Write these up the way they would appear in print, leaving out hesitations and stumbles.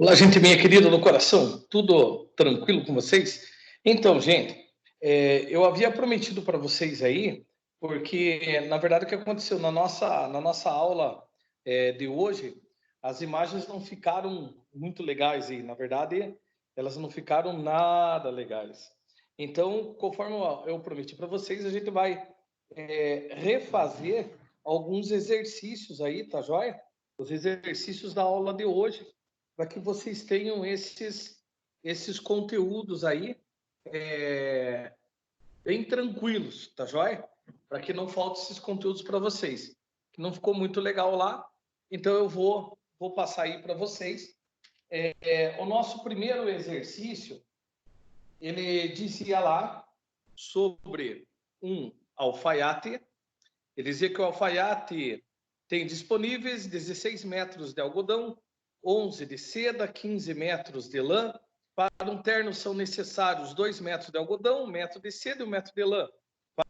Olá, gente minha querida do coração, tudo tranquilo com vocês? Então, gente, eu havia prometido para vocês aí, porque, na verdade, o que aconteceu na nossa aula de hoje, as imagens não ficaram muito legais aí, na verdade, elas não ficaram nada legais. Então, conforme eu prometi para vocês, a gente vai refazer alguns exercícios aí, tá joia? Os exercícios da aula de hoje, para que vocês tenham esses conteúdos aí bem tranquilos, tá joia? Para que não falte esses conteúdos para vocês. Que não ficou muito legal lá, então eu vou passar aí para vocês. O nosso primeiro exercício, ele dizia lá sobre um alfaiate. Ele dizia que o alfaiate tem disponíveis 16 metros de algodão, 11 de seda, 15 metros de lã. Para um terno são necessários 2 metros de algodão, 1 metro de seda e 1 metro de lã.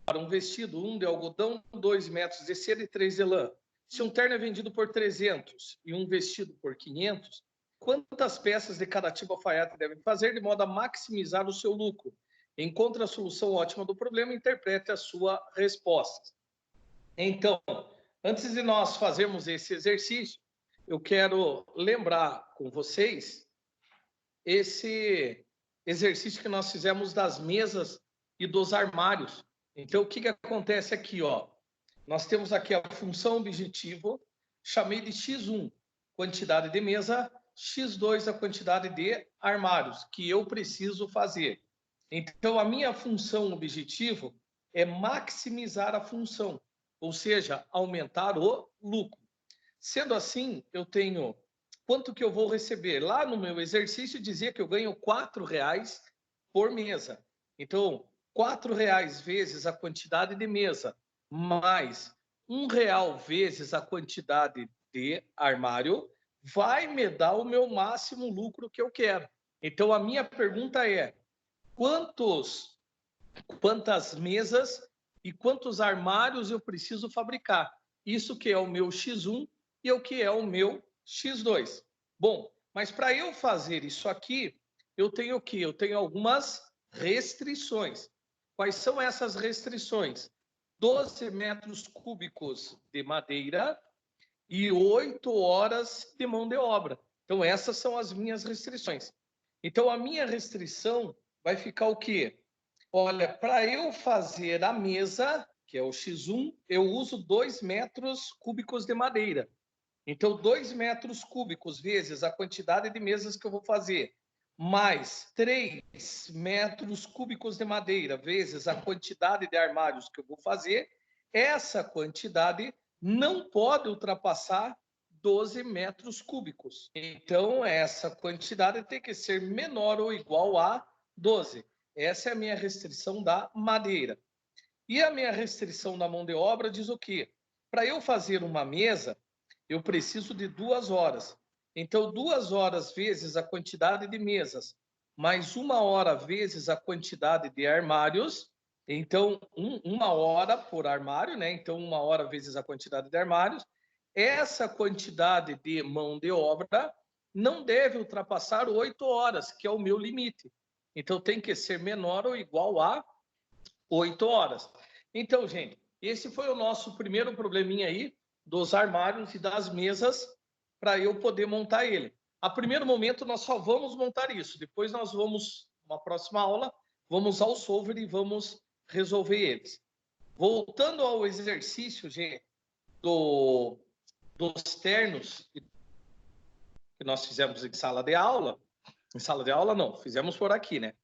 Para um vestido, 1 de algodão, 2 metros de seda e 3 de lã. Se um terno é vendido por 300 e um vestido por 500, quantas peças de cada tipo alfaiate devem fazer de modo a maximizar o seu lucro? Encontre a solução ótima do problema e interprete a sua resposta. Então, antes de nós fazermos esse exercício, eu quero lembrar com vocês esse exercício que nós fizemos das mesas e dos armários. Então, o que acontece aqui, ó? Nós temos aqui a função objetivo, chamei de X1, quantidade de mesa, X2, a quantidade de armários que eu preciso fazer. Então, a minha função objetivo é maximizar a função, ou seja, aumentar o lucro. Sendo assim, eu tenho quanto que eu vou receber. Lá no meu exercício dizia que eu ganho R$ 4 por mesa. Então, R$ 4 vezes a quantidade de mesa, mais R$ 1 vezes a quantidade de armário, vai me dar o meu máximo lucro que eu quero. Então, a minha pergunta é, quantas mesas e quantos armários eu preciso fabricar? Isso que é o meu X1 e o que é o meu X2. Bom, mas para eu fazer isso aqui, eu tenho o quê? Eu tenho algumas restrições. Quais são essas restrições? 12 metros cúbicos de madeira e 8 horas de mão de obra. Então, essas são as minhas restrições. Então, a minha restrição vai ficar o quê? Olha, para eu fazer a mesa, que é o X1, eu uso 2 metros cúbicos de madeira. Então, 2 metros cúbicos vezes a quantidade de mesas que eu vou fazer, mais 3 metros cúbicos de madeira vezes a quantidade de armários que eu vou fazer, essa quantidade não pode ultrapassar 12 metros cúbicos. Então, essa quantidade tem que ser menor ou igual a 12. Essa é a minha restrição da madeira. E a minha restrição da mão de obra diz o quê? Para eu fazer uma mesa, eu preciso de 2 horas. Então, 2 horas vezes a quantidade de mesas, mais 1 hora vezes a quantidade de armários. Então, 1 hora por armário, né? Então, 1 hora vezes a quantidade de armários. Essa quantidade de mão de obra não deve ultrapassar 8 horas, que é o meu limite. Então, tem que ser menor ou igual a 8 horas. Então, gente, esse foi o nosso primeiro probleminha aí dos armários e das mesas para eu poder montar ele. A primeiro momento, nós só vamos montar isso. Depois nós vamos, uma próxima aula, vamos ao solver e vamos resolver eles. Voltando ao exercício, gente, dos ternos que nós fizemos em sala de aula não, fizemos por aqui, né?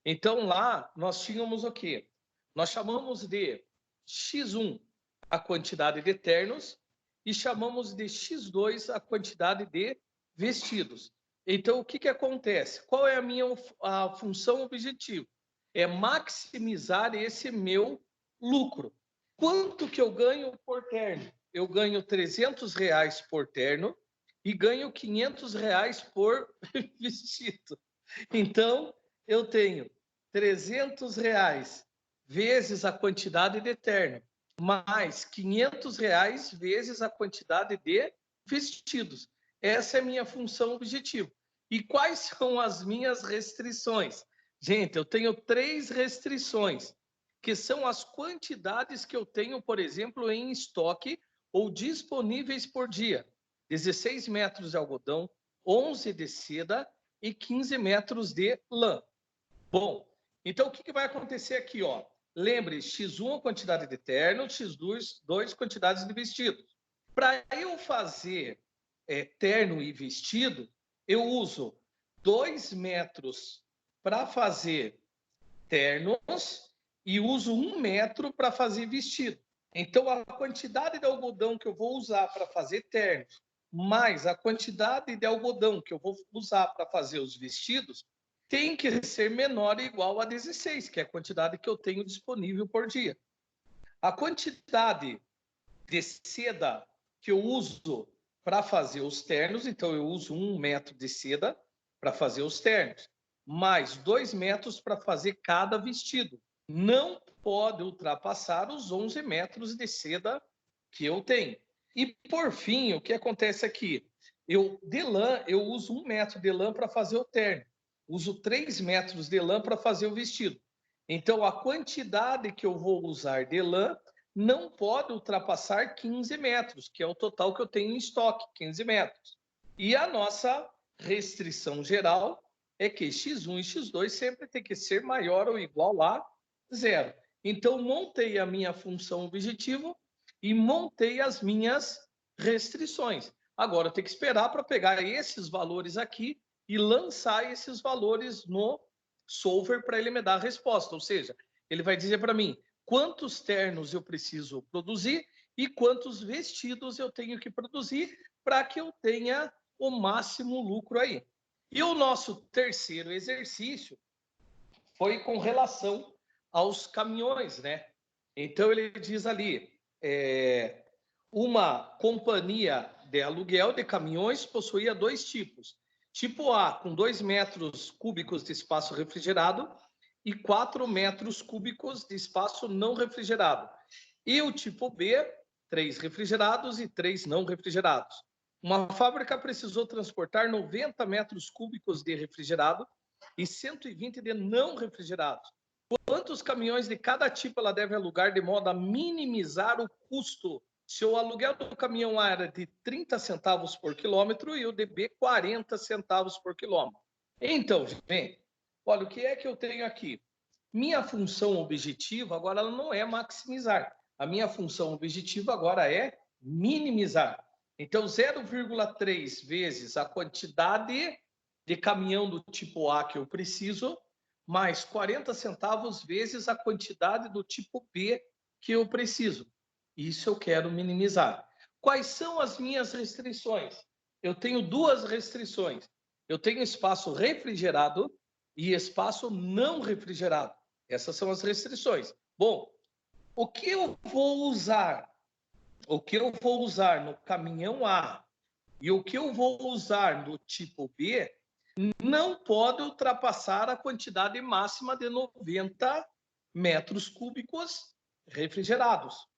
Então, lá, nós tínhamos o quê? Nós chamamos de X1 a quantidade de ternos e chamamos de X2 a quantidade de vestidos. Então, o que acontece? Qual é a função objetivo? É maximizar esse meu lucro. Quanto que eu ganho por terno? Eu ganho R$ 300 por terno e ganho R$ 500 por vestido. Então, eu tenho R$ 300 vezes a quantidade de terno, mais R$ 500 vezes a quantidade de vestidos. Essa é a minha função objetivo. E quais são as minhas restrições? Gente, eu tenho 3 restrições, que são as quantidades que eu tenho, por exemplo, em estoque ou disponíveis por dia. 16 metros de algodão, 11 de seda e 15 metros de lã. Bom, então o que vai acontecer aqui, ó? Lembre, X1 quantidade de terno, X2 quantidades de vestido. Para eu fazer terno e vestido, eu uso 2 metros para fazer ternos e uso 1 metro para fazer vestido. Então, a quantidade de algodão que eu vou usar para fazer ternos, mais a quantidade de algodão que eu vou usar para fazer os vestidos, tem que ser menor ou igual a 16, que é a quantidade que eu tenho disponível por dia. A quantidade de seda que eu uso para fazer os ternos, então eu uso 1 metro de seda para fazer os ternos, mais 2 metros para fazer cada vestido. Não pode ultrapassar os 11 metros de seda que eu tenho. E, por fim, o que acontece aqui? De lã, eu uso 1 metro de lã para fazer o terno. Uso 3 metros de lã para fazer o vestido. Então, a quantidade que eu vou usar de lã não pode ultrapassar 15 metros, que é o total que eu tenho em estoque, 15 metros. E a nossa restrição geral é que X1 e X2 sempre tem que ser maior ou igual a 0. Então, montei a minha função objetivo e montei as minhas restrições. Agora, eu tenho que esperar para pegar esses valores aqui e lançar esses valores no solver para ele me dar a resposta. Ou seja, ele vai dizer para mim quantos ternos eu preciso produzir e quantos vestidos eu tenho que produzir para que eu tenha o máximo lucro aí. E o nosso terceiro exercício foi com relação aos caminhões, né? Então ele diz ali, uma companhia de aluguel de caminhões possuía 2 tipos. Tipo A, com 2 metros cúbicos de espaço refrigerado e 4 metros cúbicos de espaço não refrigerado. E o tipo B, 3 refrigerados e 3 não refrigerados. Uma fábrica precisou transportar 90 metros cúbicos de refrigerado e 120 de não refrigerados. Quantos caminhões de cada tipo ela deve alugar de modo a minimizar o custo? Se o aluguel do caminhão A era de 30 centavos por quilômetro e o de B 40 centavos por quilômetro. Então, gente, olha, o que é que eu tenho aqui? Minha função objetiva agora ela não é maximizar. A minha função objetiva agora é minimizar. Então, 0,3 vezes a quantidade de caminhão do tipo A que eu preciso, mais 40 centavos vezes a quantidade do tipo B que eu preciso. Isso eu quero minimizar. Quais são as minhas restrições? Eu tenho 2 restrições. Eu tenho espaço refrigerado e espaço não refrigerado. Essas são as restrições. Bom, o que eu vou usar? O que eu vou usar no caminhão A e o que eu vou usar no tipo B não pode ultrapassar a quantidade máxima de 90 metros cúbicos refrigerados.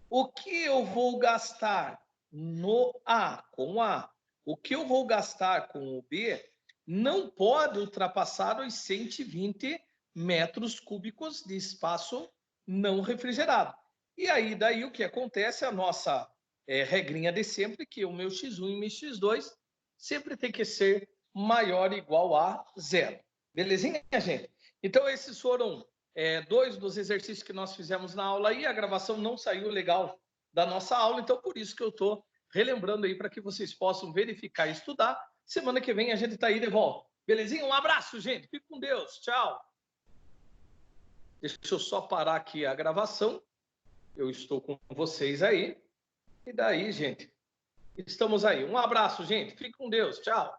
O que eu vou gastar no A, com A, o que eu vou gastar com o B, não pode ultrapassar os 120 metros cúbicos de espaço não refrigerado. E aí, daí o que acontece? A nossa regrinha de sempre, que o meu X1 e o meu X2 sempre tem que ser maior ou igual a 0. Belezinha, gente? Então, esses foram 2 dos exercícios que nós fizemos na aula aí. A gravação não saiu legal da nossa aula, então por isso que eu estou relembrando aí para que vocês possam verificar e estudar. Semana que vem a gente está aí de volta. Belezinha? Um abraço, gente. Fique com Deus. Tchau. Deixa eu só parar aqui a gravação. Eu estou com vocês aí. E daí, gente, estamos aí. Um abraço, gente. Fique com Deus. Tchau.